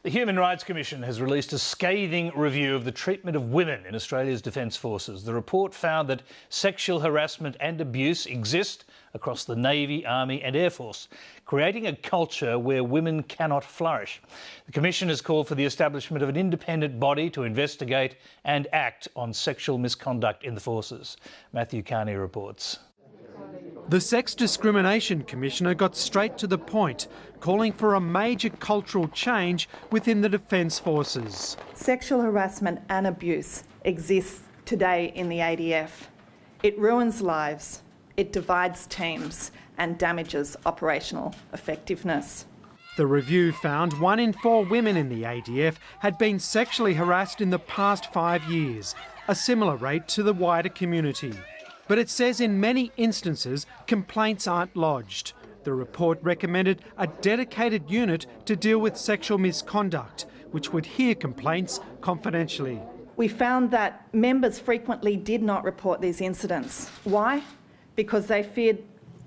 The Human Rights Commission has released a scathing review of the treatment of women in Australia's Defence Forces. The report found that sexual harassment and abuse exist across the Navy, Army and Air Force, creating a culture where women cannot flourish. The Commission has called for the establishment of an independent body to investigate and act on sexual misconduct in the forces. Matthew Carney reports. The Sex Discrimination Commissioner got straight to the point, calling for a major cultural change within the Defence Forces. Sexual harassment and abuse exists today in the ADF. It ruins lives, it divides teams and damages operational effectiveness. The review found 1 in 4 women in the ADF had been sexually harassed in the past 5 years, a similar rate to the wider community. But it says in many instances, complaints aren't lodged. The report recommended a dedicated unit to deal with sexual misconduct, which would hear complaints confidentially. We found that members frequently did not report these incidents. Why? Because they feared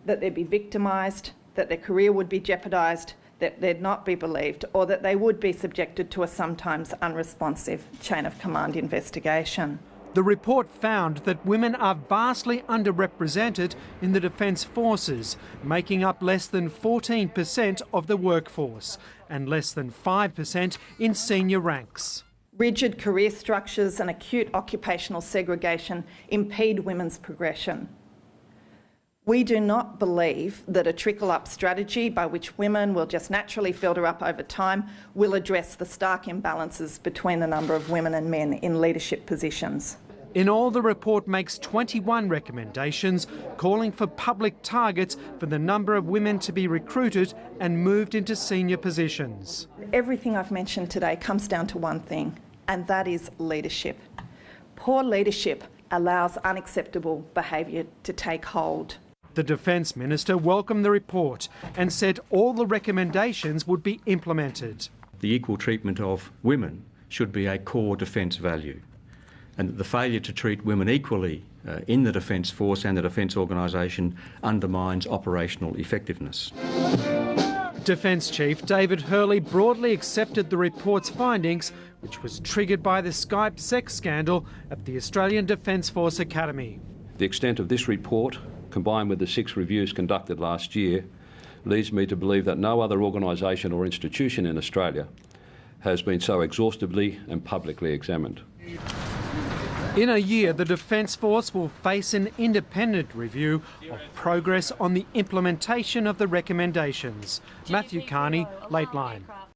that they'd be victimised, that their career would be jeopardised, that they'd not be believed, or that they would be subjected to a sometimes unresponsive chain of command investigation. The report found that women are vastly underrepresented in the Defence Forces, making up less than 14% of the workforce and less than 5% in senior ranks. Rigid career structures and acute occupational segregation impede women's progression. We do not believe that a trickle-up strategy by which women will just naturally filter up over time will address the stark imbalances between the number of women and men in leadership positions. In all, the report makes 21 recommendations calling for public targets for the number of women to be recruited and moved into senior positions. Everything I've mentioned today comes down to one thing, and that is leadership. Poor leadership allows unacceptable behaviour to take hold. The Defence Minister welcomed the report and said all the recommendations would be implemented. The equal treatment of women should be a core defence value, and the failure to treat women equally in the Defence Force and the Defence Organisation undermines operational effectiveness. Defence Chief David Hurley broadly accepted the report's findings, which was triggered by the Skype sex scandal at the Australian Defence Force Academy. The extent of this report, combined with the 6 reviews conducted last year, leads me to believe that no other organisation or institution in Australia has been so exhaustively and publicly examined. In a year, the Defence Force will face an independent review of progress on the implementation of the recommendations. Matthew Carney, Lateline.